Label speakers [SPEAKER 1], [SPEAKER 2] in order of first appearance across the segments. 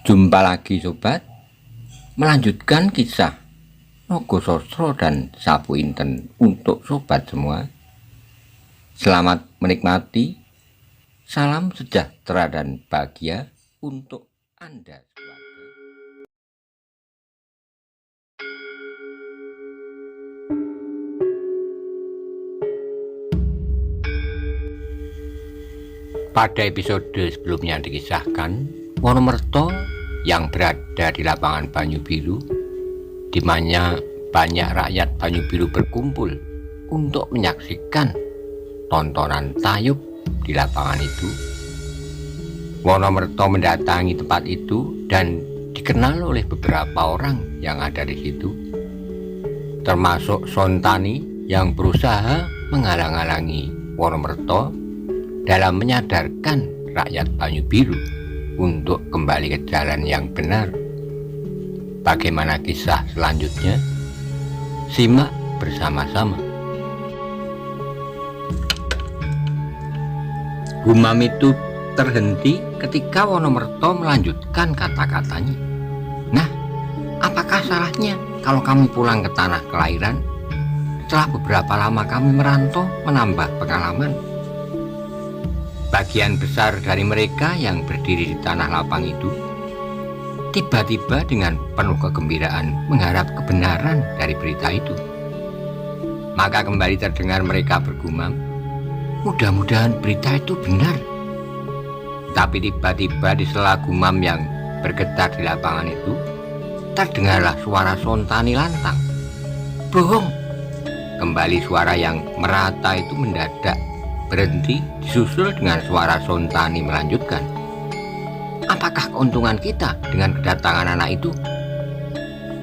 [SPEAKER 1] Jumpa lagi sobat, melanjutkan kisah Nogosostro dan Sapu Inten untuk sobat semua. Selamat menikmati, salam sejahtera dan bahagia untuk Anda keluarga. Pada episode sebelumnya dikisahkan Wonomerto yang berada di lapangan Banyu Biru, di mana banyak rakyat Banyu Biru berkumpul untuk menyaksikan tontonan tayub di lapangan itu. Wonomerto mendatangi tempat itu dan dikenal oleh beberapa orang yang ada di situ, termasuk Sontani yang berusaha menghalang-halangi Wonomerto dalam menyadarkan rakyat Banyu Biru untuk kembali ke jalan yang benar. Bagaimana kisah selanjutnya? Simak bersama-sama. Gumam itu terhenti ketika Wonomerto melanjutkan kata-katanya. Nah, apakah salahnya kalau kami pulang ke tanah kelahiran? Setelah beberapa lama kami merantau menambah pengalaman. Bagian besar dari mereka yang berdiri di tanah lapang itu tiba-tiba dengan penuh kegembiraan mengharap kebenaran dari berita itu. Maka kembali terdengar mereka bergumam, mudah-mudahan berita itu benar. Tapi tiba-tiba di sela gumam yang bergetar di lapangan itu, terdengarlah suara Sontani lantang. Bohong! Kembali suara yang merata itu mendadak berhenti, disusul dengan suara Sontani melanjutkan. Apakah keuntungan kita dengan kedatangan anak itu?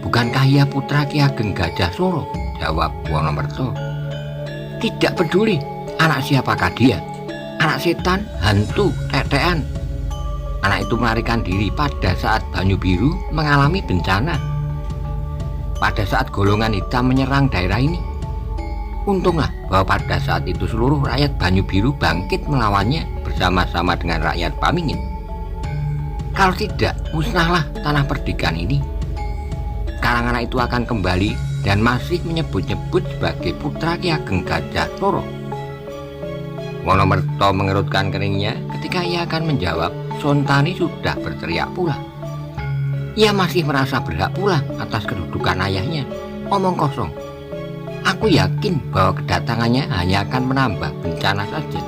[SPEAKER 1] Bukankah ia putra Ki Ageng Gajah Soro? Jawab Wonomerto. Tidak peduli anak siapakah dia, anak setan, hantu, tetean. Anak itu melarikan diri pada saat Banyu Biru mengalami bencana, pada saat golongan hitam menyerang daerah ini. Untunglah bahwa pada saat itu seluruh rakyat Banyu Biru bangkit melawannya bersama-sama dengan rakyat Pamingin. Kalau tidak, musnahlah tanah perdikan ini. Sekarang anak itu akan kembali dan masih menyebut-nyebut sebagai putra Ki Ageng Gajah Soro. Wonomerto mengerutkan keningnya ketika ia akan menjawab. Sontani sudah berteriak pula. Ia masih merasa berhak pula atas kedudukan ayahnya. Omong kosong. Aku yakin bahwa kedatangannya hanya akan menambah bencana saja.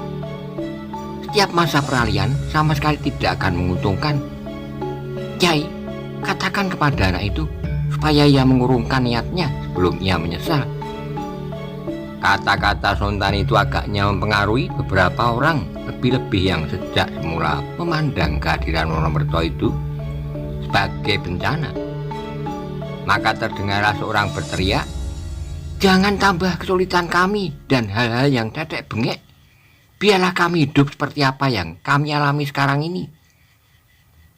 [SPEAKER 1] Setiap masa peralihan sama sekali tidak akan menguntungkan. Kyai, katakan kepada anak itu supaya ia mengurungkan niatnya sebelum ia menyesal. Kata-kata Sontani itu agaknya mempengaruhi beberapa orang, lebih-lebih yang sejak semula memandang kehadiran Wonomerto itu sebagai bencana. Maka terdengarlah seorang berteriak, jangan tambah kesulitan kami dan hal-hal yang tetek bengek. Biarlah kami hidup seperti apa yang kami alami sekarang ini.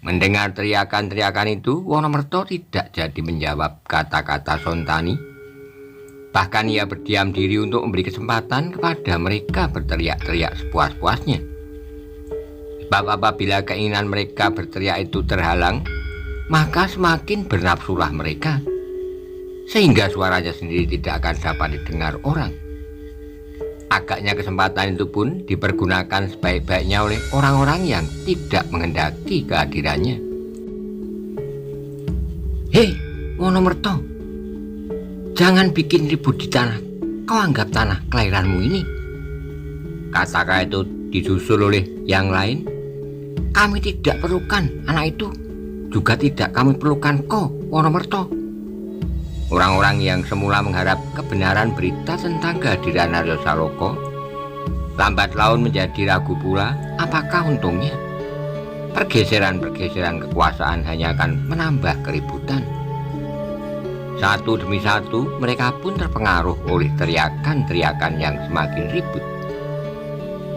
[SPEAKER 1] Mendengar teriakan-teriakan itu, Wonomerto tidak jadi menjawab kata-kata Sontani. Bahkan ia berdiam diri untuk memberi kesempatan kepada mereka berteriak-teriak sepuas-puasnya. Sebab apabila keinginan mereka berteriak itu terhalang, maka semakin bernafsulah mereka, sehingga suaranya sendiri tidak akan dapat didengar orang. Agaknya kesempatan itu pun dipergunakan sebaik-baiknya oleh orang-orang yang tidak menghendaki kehadirannya. Hei, Wonomerto, jangan bikin ribut di tanah. Kau anggap tanah kelahiranmu ini. Kata-kata itu disusul oleh yang lain. Kami tidak perlukan anak itu. Juga tidak kami perlukan kau, Wonomerto. Orang-orang yang semula mengharap kebenaran berita tentang kehadiran Aryo Saloko lambat laun menjadi ragu pula. Apakah untungnya? Pergeseran-pergeseran kekuasaan hanya akan menambah keributan. Satu demi satu mereka pun terpengaruh oleh teriakan-teriakan yang semakin ribut.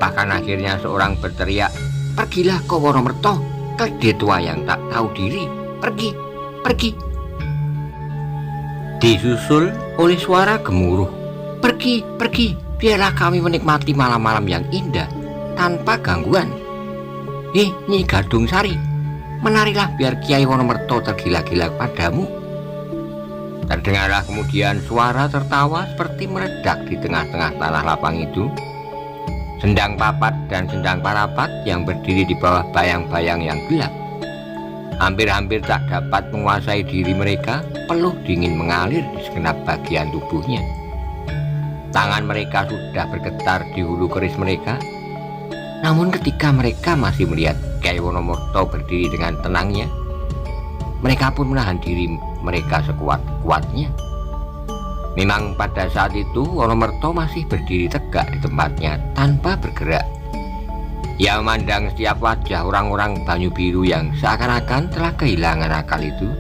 [SPEAKER 1] Bahkan akhirnya seorang berteriak, pergilah kau Wonomerto, keledai tua yang tak tahu diri, pergi, pergi. Disusul oleh suara gemuruh, pergi, pergi, biarlah kami menikmati malam-malam yang indah tanpa gangguan. Nyi Gadung Sari, menarilah biar Kiai Wonomerto tergila-gila padamu." Terdengarlah kemudian suara tertawa seperti meledak di tengah-tengah tanah lapang itu. Sendang Papat dan Sendang Parapat yang berdiri di bawah bayang-bayang yang gelap hampir-hampir tak dapat menguasai diri mereka. Peluh dingin mengalir di segenap bagian tubuhnya. Tangan mereka sudah bergetar di hulu keris mereka. Namun ketika mereka masih melihat Kiai Wonomerto berdiri dengan tenangnya, mereka pun menahan diri mereka sekuat-kuatnya. Memang pada saat itu Wonomerto masih berdiri tegak di tempatnya tanpa bergerak. Ia memandang setiap wajah orang-orang Banyu Biru yang seakan-akan telah kehilangan akal itu.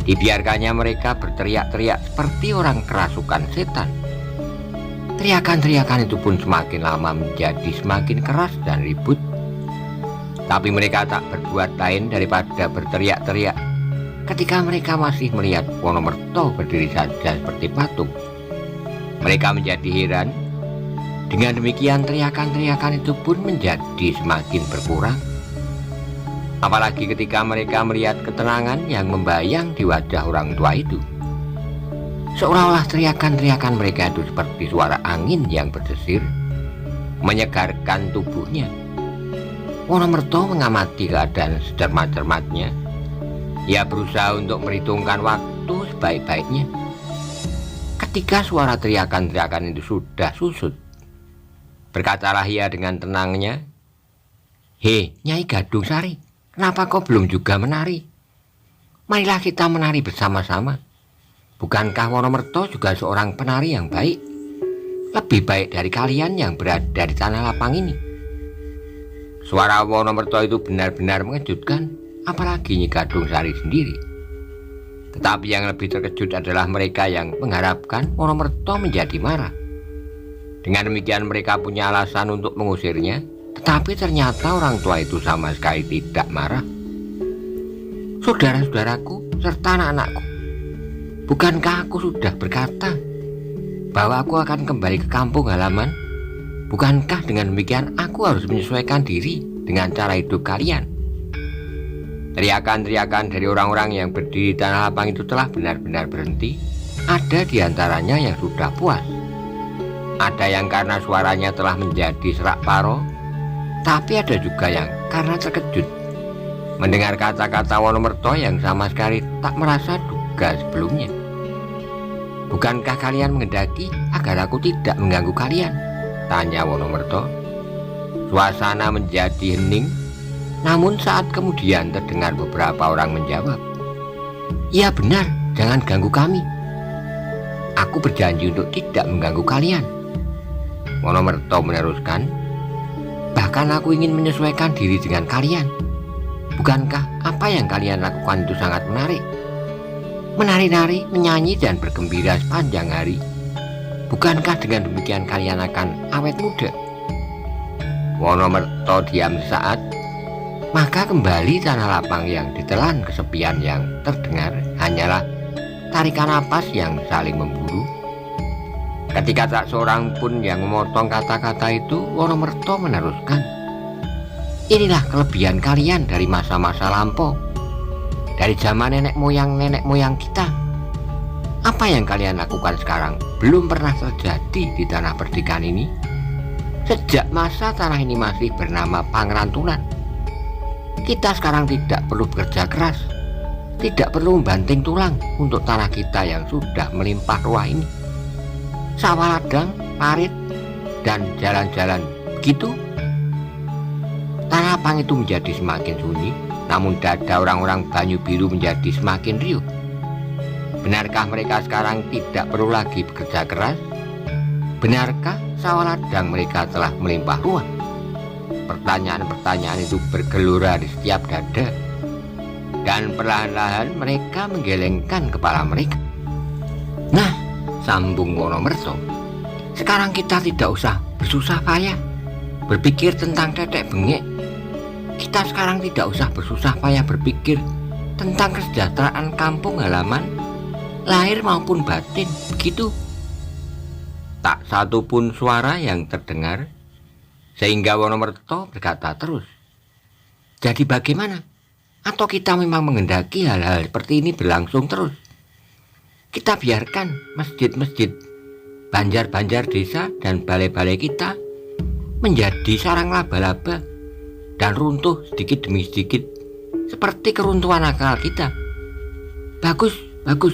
[SPEAKER 1] Dibiarkannya mereka berteriak-teriak seperti orang kerasukan setan. Teriakan-teriakan itu pun semakin lama menjadi semakin keras dan ribut. Tapi mereka tak berbuat lain daripada berteriak-teriak ketika mereka masih melihat Wonomerto berdiri saja seperti patung. Mereka menjadi heran. Dengan demikian teriakan-teriakan itu pun menjadi semakin berkurang. Apalagi ketika mereka melihat ketenangan yang membayang di wajah orang tua itu. Seolah-olah teriakan-teriakan mereka itu seperti suara angin yang berdesir, menyegarkan tubuhnya. Wonomerto mengamati keadaan secermat-cermatnya. Ia berusaha untuk merhitungkan waktu sebaik-baiknya. Ketika suara teriakan-teriakan itu sudah susut, berkatalah ia dengan tenangnya, "Hei, Nyai Gadung Sari, kenapa kau belum juga menari? Marilah kita menari bersama-sama. Bukankah Wonomerto juga seorang penari yang baik? Lebih baik dari kalian yang berada di tanah lapang ini." Suara Wonomerto itu benar-benar mengejutkan, apalagi Nyi Gadung Sari sendiri. Tetapi yang lebih terkejut adalah mereka yang mengharapkan Wonomerto menjadi marah. Dengan demikian mereka punya alasan untuk mengusirnya, tetapi ternyata orang tua itu sama sekali tidak marah. "Saudara-saudaraku serta anak-anakku, bukankah aku sudah berkata bahwa aku akan kembali ke kampung halaman? Bukankah dengan demikian aku harus menyesuaikan diri dengan cara hidup kalian?" Teriakan-teriakan dari orang-orang yang berdiri di tanah lapang itu telah benar-benar berhenti. Ada di antaranya yang sudah puas. Ada yang karena suaranya telah menjadi serak paro, tapi ada juga yang karena terkejut mendengar kata-kata Wonomerto yang sama sekali tak merasa duga sebelumnya. "Bukankah kalian menghendaki agar aku tidak mengganggu kalian?" tanya Wonomerto. Suasana menjadi hening, namun saat kemudian terdengar beberapa orang menjawab, "Iya benar, jangan ganggu kami. Aku berjanji untuk tidak mengganggu kalian." Wonomerto meneruskan, "Bahkan aku ingin menyesuaikan diri dengan kalian. Bukankah apa yang kalian lakukan itu sangat menarik? Menari-nari, menyanyi dan bergembira sepanjang hari. Bukankah dengan demikian kalian akan awet muda?" Wonomerto diam sesaat, maka kembali tanah lapang yang ditelan kesepian yang terdengar hanyalah tarikan napas yang saling memburu. Ketika tak seorang pun yang memotong kata-kata itu, Wonomerto meneruskan, "Inilah kelebihan kalian dari masa-masa lampau, dari zaman nenek moyang kita. Apa yang kalian lakukan sekarang belum pernah terjadi di tanah perdikan ini. Sejak masa tanah ini masih bernama Pangrantulan, kita sekarang tidak perlu bekerja keras, tidak perlu membanting tulang untuk tanah kita yang sudah melimpah ruah ini. Sawah ladang, parit, dan jalan-jalan begitu." Tanah lapang itu menjadi semakin sunyi, namun dada orang-orang Banyu Biru menjadi semakin riuh. Benarkah mereka sekarang tidak perlu lagi bekerja keras? Benarkah sawah ladang mereka telah melimpah ruah? Pertanyaan-pertanyaan itu bergelora di setiap dada, dan perlahan-lahan mereka menggelengkan kepala mereka. "Nah," sambung Wonomerto, "sekarang kita tidak usah bersusah payah berpikir tentang tetek bengek. Kita sekarang tidak usah bersusah payah berpikir tentang kesejahteraan kampung halaman, lahir maupun batin, begitu." Tak satu pun suara yang terdengar, sehingga Wonomerto berkata terus, "Jadi bagaimana? Atau kita memang menghendaki hal-hal seperti ini berlangsung terus? Kita biarkan masjid-masjid, banjar-banjar desa, dan balai-balai kita menjadi sarang laba-laba dan runtuh sedikit demi sedikit seperti keruntuhan akal kita. Bagus, bagus.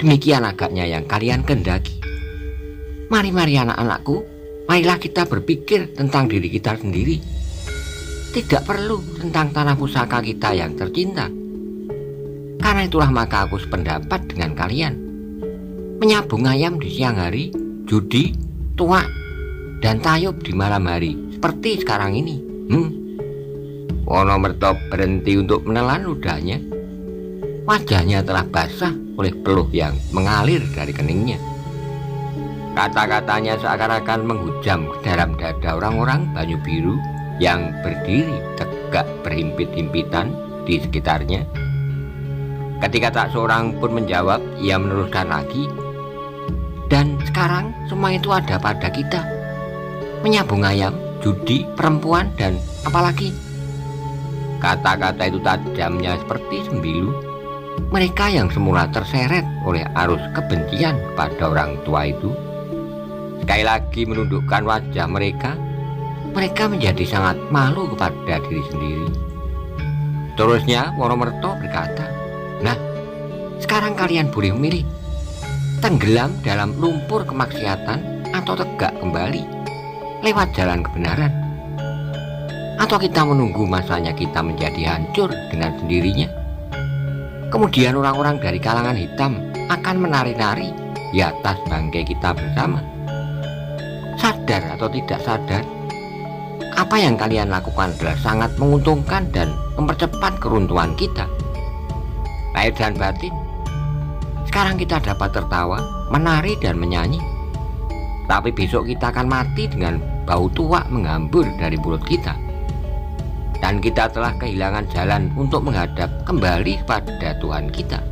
[SPEAKER 1] Demikian agaknya yang kalian kehendaki. Mari anak-anakku, marilah kita berpikir tentang diri kita sendiri. Tidak perlu tentang tanah pusaka kita yang tercinta. Karena itulah maka aku sependapat dengan kalian. Menyabung ayam di siang hari, judi, tuak, dan tayub di malam hari, seperti sekarang ini. Wonomerto berhenti untuk menelan ludahnya. Wajahnya telah basah oleh peluh yang mengalir dari keningnya. Kata-katanya seakan-akan menghujam ke dalam dada orang-orang Banyu Biru yang berdiri tegak berhimpit-himpitan di sekitarnya. Ketika tak seorang pun menjawab, ia meneruskan lagi. Dan sekarang semua itu ada pada kita. Menyabung ayam, judi, perempuan, dan apalagi. Kata-kata itu tajamnya seperti sembilu. Mereka yang semula terseret oleh arus kebencian pada orang tua itu, sekali lagi menundukkan wajah mereka. Mereka menjadi sangat malu kepada diri sendiri. Terusnya Wonomerto berkata, "Nah, sekarang kalian boleh memilih. Tenggelam dalam lumpur kemaksiatan atau tegak kembali lewat jalan kebenaran. Atau kita menunggu masanya kita menjadi hancur dengan sendirinya. Kemudian orang-orang dari kalangan hitam akan menari-nari di atas bangkai kita bersama. Sadar atau tidak sadar, apa yang kalian lakukan adalah sangat menguntungkan dan mempercepat keruntuhan kita. Lahir dan batin. Sekarang kita dapat tertawa, menari dan menyanyi. Tapi besok kita akan mati dengan bau tuak menghambur dari mulut kita. Dan kita telah kehilangan jalan untuk menghadap kembali kepada Tuhan kita.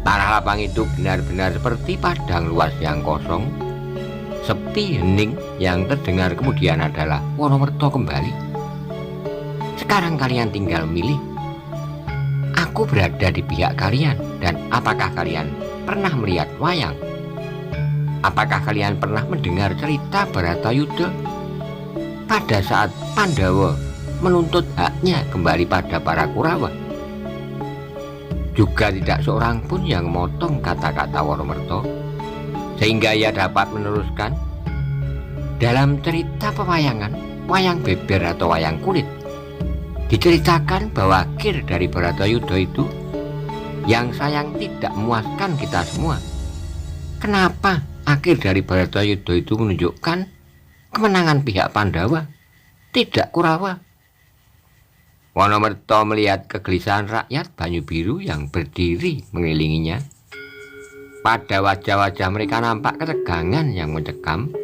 [SPEAKER 1] Tanah lapang itu benar-benar seperti padang luas yang kosong, sepi hening. Yang terdengar kemudian adalah Wonomerto kembali. Sekarang kalian tinggal memilih. Aku berada di pihak kalian. Dan apakah kalian pernah melihat wayang? Apakah kalian pernah mendengar cerita Baratayuda? Pada saat Pandawa menuntut haknya kembali pada para Kurawa. Juga tidak seorang pun yang memotong kata-kata Wonomerto, sehingga ia dapat meneruskan. Dalam cerita pewayangan, wayang beber atau wayang kulit, diceritakan bahwa akhir dari Baratayuda itu yang sayang tidak memuaskan kita semua. Kenapa akhir dari Baratayuda itu menunjukkan kemenangan pihak Pandawa, tidak Kurawa? Wonomerto melihat kegelisahan rakyat Banyu Biru yang berdiri mengelilinginya. Pada wajah-wajah mereka nampak ketegangan yang mencekam.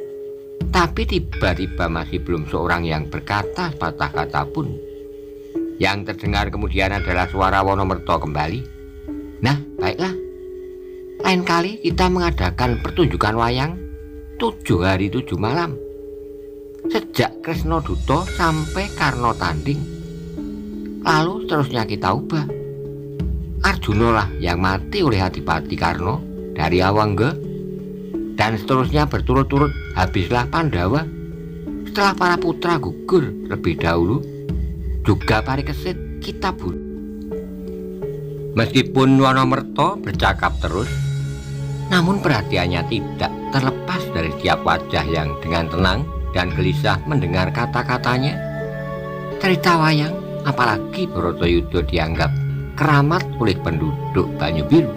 [SPEAKER 1] Tapi tiba-tiba masih belum seorang yang berkata sepatah kata pun. Yang terdengar kemudian adalah suara Wonomerto kembali. Nah, baiklah. Lain kali kita mengadakan pertunjukan wayang 7 hari 7 malam. Sejak Kresna Duta sampai Karno Tanding. Lalu seterusnya kita ubah. Arjuna lah yang mati oleh Adipati Karno dari Awangga. Dan seterusnya berturut-turut habislah Pandawa. Setelah para putra gugur lebih dahulu, juga Parikesit kita bunuh. Meskipun Wonomerto bercakap terus, namun perhatiannya tidak terlepas dari setiap wajah yang dengan tenang dan gelisah mendengar kata-katanya. Cerita wayang, apalagi Baratayuda dianggap keramat oleh penduduk Banyu Biru.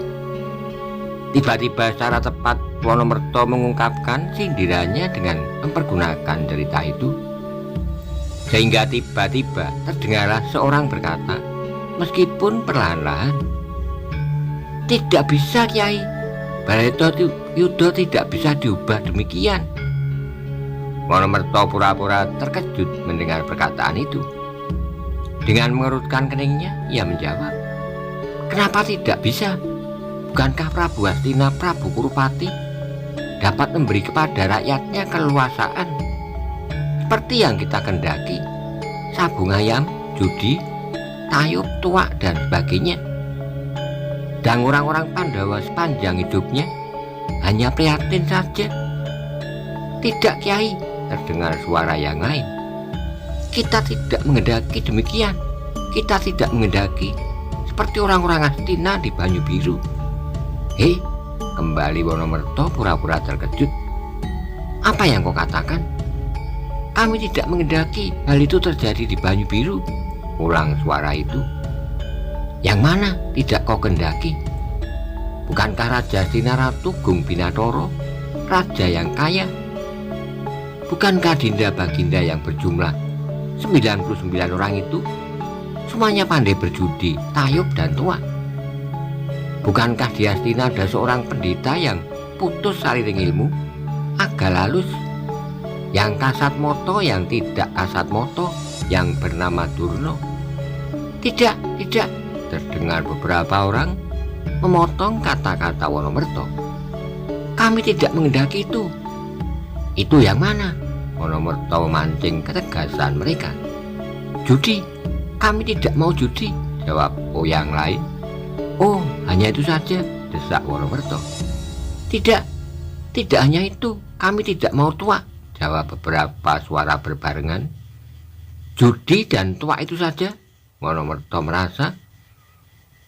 [SPEAKER 1] Tiba-tiba secara tepat Wonomerto mengungkapkan sindirannya dengan mempergunakan cerita itu. Sehingga tiba-tiba terdengarlah seorang berkata, meskipun perlahan-lahan, "Tidak bisa, Kiai. Baratayuda tidak bisa diubah demikian." Wonomerto pura-pura terkejut mendengar perkataan itu. Dengan mengerutkan keningnya, ia menjawab, "Kenapa tidak bisa? Bukankah Prabu Hastina, Prabu Kurupati dapat memberi kepada rakyatnya keleluasaan seperti yang kita kendaki? Sabung ayam, judi, tayub, tua, dan sebagainya. Dan orang-orang Pandawa sepanjang hidupnya hanya prihatin saja. Tidak, Kiai, terdengar suara yang lain. Kita tidak menghendaki demikian. Kita tidak menghendaki seperti orang-orang Astina di Banyu Biru. Hei, kembali Wonomerto pura-pura terkejut. Apa yang kau katakan? Kami tidak menghendaki hal itu terjadi di Banyu Biru, ulang suara itu. Yang mana tidak kau kehendaki? Bukankah Raja Astina Ratu Gung Binatoro, raja yang kaya? Bukankah Dinda Baginda yang berjumlah 99 orang itu semuanya pandai berjudi, tayub, dan tua? Bukankah di Astina ada seorang pendeta yang putus sariring ilmu, agak halus, yang kasat moto, yang tidak kasat moto, yang bernama Durno? Tidak, tidak, terdengar beberapa orang memotong kata-kata Wonomerto. Kami tidak menghendaki itu. Itu yang mana? Wonomerto memancing ketegasan mereka. Judi, kami tidak mau judi, jawab yang lain. Oh, hanya itu saja, desak Wonomerto. Tidak, tidak hanya itu, kami tidak mau tua, jawab beberapa suara berbarengan. Judi dan tua itu saja. Wonomerto merasa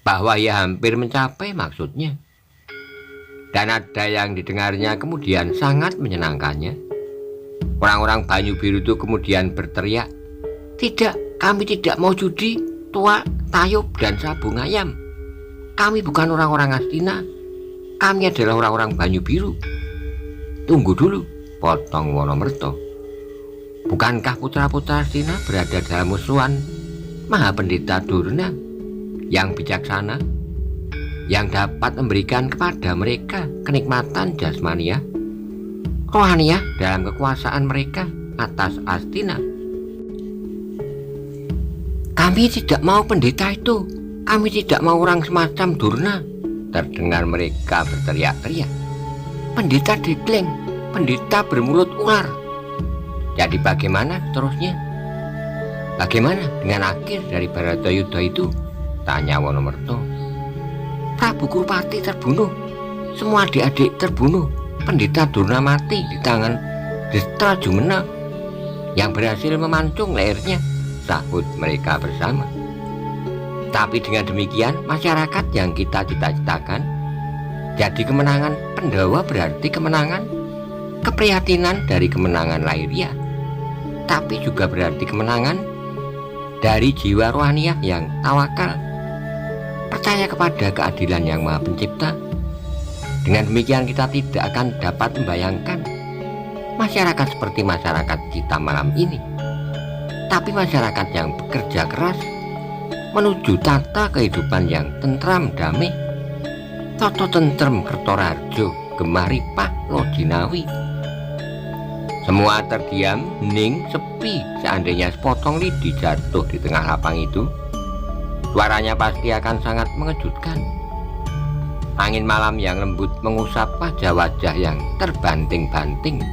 [SPEAKER 1] bahwa ia hampir mencapai maksudnya. Dan ada yang didengarnya kemudian sangat menyenangkannya. Orang-orang Banyu Biru itu kemudian berteriak, tidak, kami tidak mau judi, tua, tayub, dan sabung ayam. Kami bukan orang-orang Astina. Kami adalah orang-orang Banyu Biru. Tunggu dulu, potong Wonomerto. Bukankah putra-putra Astina berada dalam musuhan Maha Pendeta Durna yang bijaksana, yang dapat memberikan kepada mereka kenikmatan jasmania, rohaniah dalam kekuasaan mereka atas Astina? Kami tidak mau pendeta itu. Kami tidak mau orang semacam Durna, terdengar mereka berteriak-teriak. Pendeta degleng, pendeta bermulut ular. Jadi bagaimana seterusnya? Bagaimana dengan akhir dari Baratayuda itu? Tanya Wonomerto. Prabu Kurupati terbunuh, semua adik-adik terbunuh, pendeta Durna mati di tangan Destra Jumena yang berhasil memancung lehernya, sahut mereka bersama. Tapi dengan demikian masyarakat yang kita cita-citakan jadi kemenangan Pandawa, berarti kemenangan keprihatinan dari kemenangan lahiriah, tapi juga berarti kemenangan dari jiwa rohaniah yang tawakal, percaya kepada keadilan yang Maha Pencipta. Dengan demikian kita tidak akan dapat membayangkan masyarakat seperti masyarakat kita malam ini, tapi masyarakat yang bekerja keras menuju tata kehidupan yang tentram damai. Toto tentrem Kertorajo, Gemah Ripah Lodinawi. Semua terdiam, hening, sepi. Seandainya sepotong lidi jatuh di tengah lapang itu, suaranya pasti akan sangat mengejutkan. Angin malam yang lembut mengusap wajah-wajah yang terbanting-banting.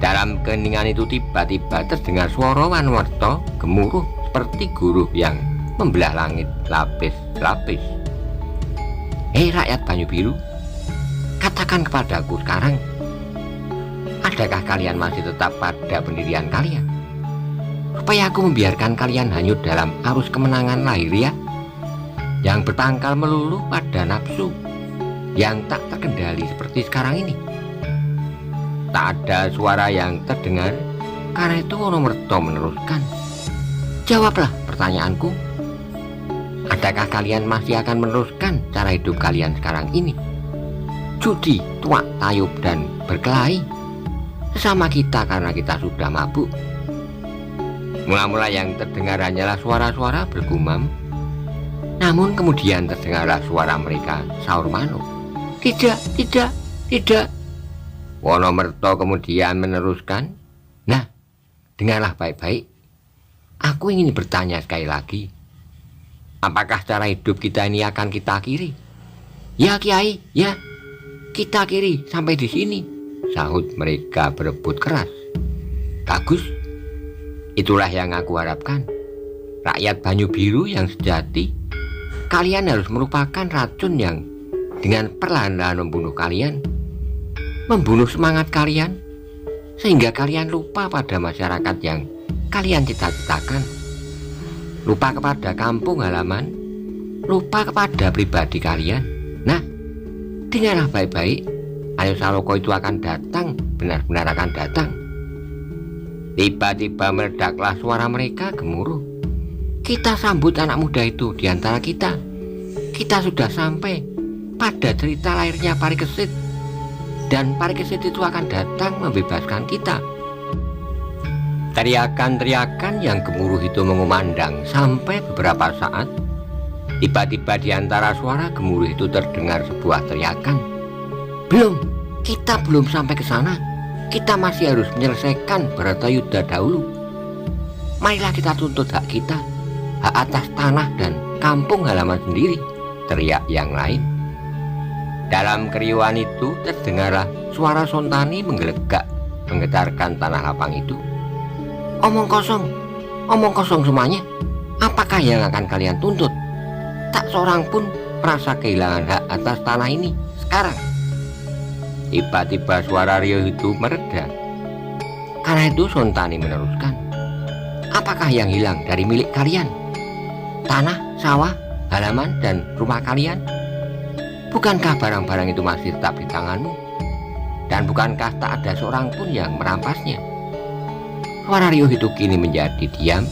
[SPEAKER 1] Dalam keheningan itu tiba-tiba terdengar suara Wonomerto gemuruh seperti guruh yang membelah langit lapis-lapis. Hei rakyat Banyu Biru, katakan kepadaku sekarang, adakah kalian masih tetap pada pendirian kalian? Supaya aku membiarkan kalian hanyut dalam arus kemenangan lahiriah yang berpangkal melulu pada nafsu yang tak terkendali seperti sekarang ini. Tak ada suara yang terdengar. Karena itu Wonomerto meneruskan, jawablah pertanyaanku. Adakah kalian masih akan meneruskan cara hidup kalian sekarang ini? Judi, tuak, tayub, dan berkelahi sesama kita karena kita sudah mabuk. Mula-mula yang terdengar hanyalah suara-suara bergumam. Namun kemudian terdengarlah suara mereka saur manuk. Tidak, tidak, tidak. Wonomerto kemudian meneruskan, nah, dengarlah baik-baik. Aku ingin bertanya sekali lagi. Apakah cara hidup kita ini akan kita akhiri? Ya Kiai, ya, kita akhiri sampai di sini, sahut mereka berebut keras. Bagus, itulah yang aku harapkan. Rakyat Banyu Biru yang sejati, kalian harus merupakan racun yang dengan perlahan-lahan membunuh kalian, membunuh semangat kalian, sehingga kalian lupa pada masyarakat yang kalian cita-citakan, lupa kepada kampung halaman, lupa kepada pribadi kalian. Nah, dengarlah baik-baik, Aryo Saloka itu akan datang, benar-benar akan datang. Tiba-tiba meledaklah suara mereka gemuruh. Kita sambut anak muda itu di antara kita. Kita sudah sampai pada cerita lahirnya Parikesit, dan Parikesit itu akan datang membebaskan kita. Teriakan-teriakan yang gemuruh itu mengumandang sampai beberapa saat. Tiba-tiba di antara suara gemuruh itu terdengar sebuah teriakan. Belum, kita belum sampai ke sana. Kita masih harus menyelesaikan Bharatayuddha dahulu. Marilah kita tuntut hak kita, hak atas tanah dan kampung halaman sendiri, teriak yang lain. Dalam keriuhan itu terdengarlah suara Sontani menggelegak, menggetarkan tanah lapang itu. Omong kosong semuanya. Apakah yang akan kalian tuntut? Tak seorang pun merasa kehilangan hak atas tanah ini sekarang. Tiba-tiba suara riuh itu mereda. Karena itu Sontani meneruskan, apakah yang hilang dari milik kalian? Tanah, sawah, halaman, dan rumah kalian? Bukankah barang-barang itu masih tetap di tanganmu? Dan bukankah tak ada seorang pun yang merampasnya? Suara riuh itu kini menjadi diam.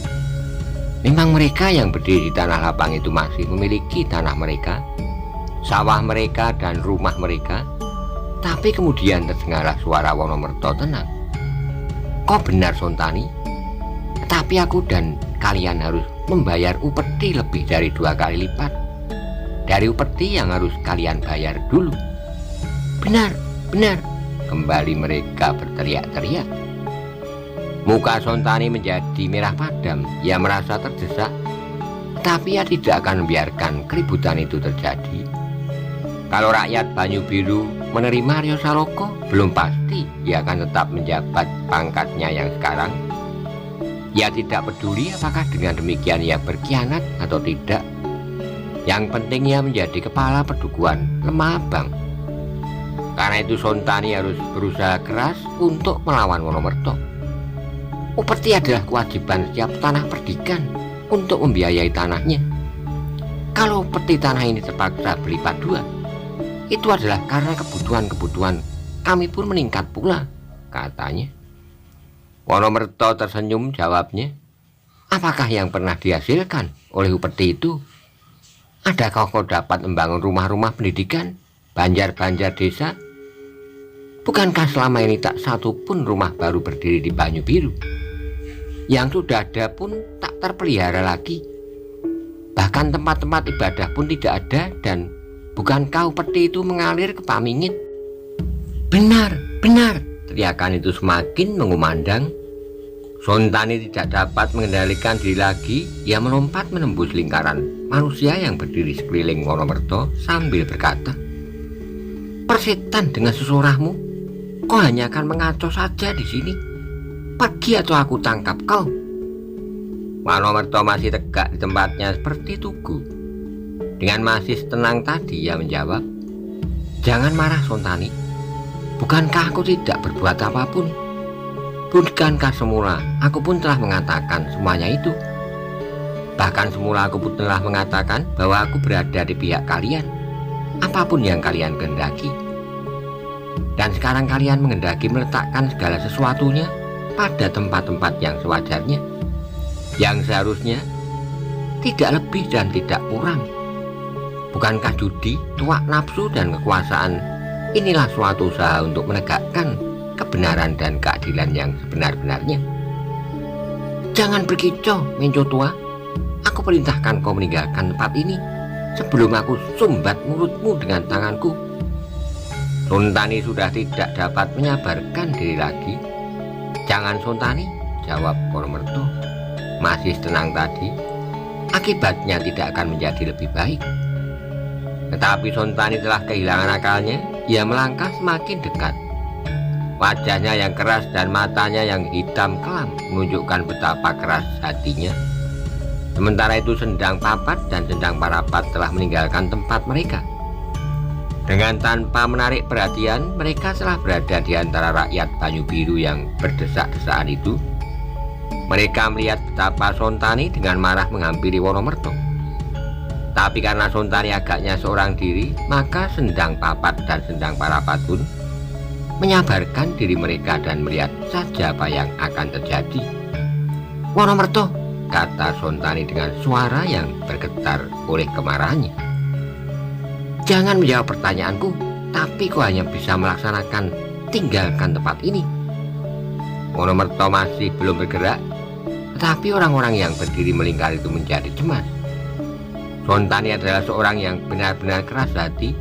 [SPEAKER 1] Memang mereka yang berdiri di tanah lapang itu masih memiliki tanah mereka, sawah mereka, dan rumah mereka. Tapi kemudian terdengarlah suara Wonomerto tenang. Kau benar Sontani, tetapi aku dan kalian harus membayar upeti lebih dari 2 kali lipat dari upeti yang harus kalian bayar dulu. Benar, kembali mereka berteriak-teriak. Muka Sontani menjadi merah padam. Ia merasa terdesak, tapi ia tidak akan membiarkan keributan itu terjadi. Kalau rakyat Banyu Biru menerima Aryo Saloka, belum pasti ia akan tetap menjabat pangkatnya yang sekarang. Ia tidak peduli apakah dengan demikian ia berkhianat atau tidak. Yang penting ia menjadi kepala pedukuhan Lemah Abang. Karena itu Sontani harus berusaha keras untuk melawan Wonomerto. Upeti adalah kewajiban setiap tanah perdikan untuk membiayai tanahnya. Kalau upeti tanah ini terpaksa berlipat 2, itu adalah karena kebutuhan kami pun meningkat pula, katanya. Wonomerto tersenyum jawabnya, apakah yang pernah dihasilkan oleh upeti itu? Adakah kau dapat membangun rumah-rumah pendidikan, banjar-banjar desa? Bukankah selama ini tak satu pun rumah baru berdiri di Banyu Biru? Yang sudah ada pun tak terpelihara lagi. Bahkan tempat-tempat ibadah pun tidak ada. Dan bukankah upeti itu mengalir ke Pamingit? Benar, teriakan itu semakin mengumandang. Sontani tidak dapat mengendalikan diri lagi. Ia melompat menembus lingkaran manusia yang berdiri sekeliling Wonomerto sambil berkata, persetan dengan sesorahmu, kau hanya akan mengacau saja di sini. Pergi atau aku tangkap kau. Wonomerto masih tegak di tempatnya seperti tugu. Dengan masih tenang tadi ia menjawab, jangan marah Sontani. Bukankah aku tidak berbuat apapun? Bukankah semula aku pun telah mengatakan semuanya itu? Bahkan semula aku pun telah mengatakan bahwa aku berada di pihak kalian, apapun yang kalian kehendaki. Dan sekarang kalian menghendaki meletakkan segala sesuatunya pada tempat-tempat yang sewajarnya, yang seharusnya, tidak lebih dan tidak kurang. Bukankah judi, tuak nafsu, dan kekuasaan inilah suatu usaha untuk menegakkan kebenaran dan keadilan yang sebenar-benarnya? Jangan berkicau, Menco tua. Aku perintahkan kau meninggalkan tempat ini sebelum aku sumbat mulutmu dengan tanganku. Sontani sudah tidak dapat menyabarkan diri lagi. Jangan Sontani, jawab Wonomerto masih tenang tadi. Akibatnya tidak akan menjadi lebih baik. Tetapi Sontani telah kehilangan akalnya. Ia melangkah semakin dekat. Wajahnya yang keras dan matanya yang hitam kelam menunjukkan betapa keras hatinya. Sementara itu Sendang Papat dan Sendang Parapat telah meninggalkan tempat mereka. Dengan tanpa menarik perhatian, mereka telah berada di antara rakyat Banyu Biru yang berdesak-desakan itu. Mereka melihat betapa Sontani dengan marah menghampiri Wonomerto. Tapi karena Sontani agaknya seorang diri, maka Sendang Papat dan Sendang Parapat pun menyabarkan diri mereka dan melihat saja apa yang akan terjadi. "Wonomerto," kata Sontani dengan suara yang bergetar oleh kemarahannya, "jangan menjawab pertanyaanku, tapi kau hanya bisa melaksanakan tinggalkan tempat ini." Wonomerto masih belum bergerak, tetapi orang-orang yang berdiri melingkar itu menjadi cemas. Sontani adalah seorang yang benar-benar keras hati.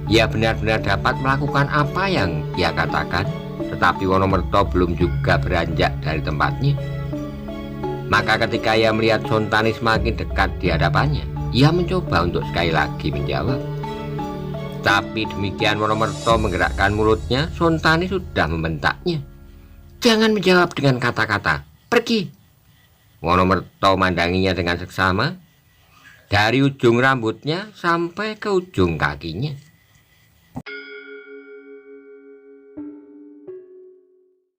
[SPEAKER 1] Ia benar-benar dapat melakukan apa yang ia katakan, tetapi Wonomerto belum juga beranjak dari tempatnya. Maka ketika ia melihat Sontani semakin dekat di hadapannya, ia mencoba untuk sekali lagi menjawab. Tapi demikian Wonomerto menggerakkan mulutnya, Sontani sudah membentaknya, "Jangan menjawab dengan kata-kata, pergi!" Wonomerto memandanginya dengan seksama, dari ujung rambutnya sampai ke ujung kakinya.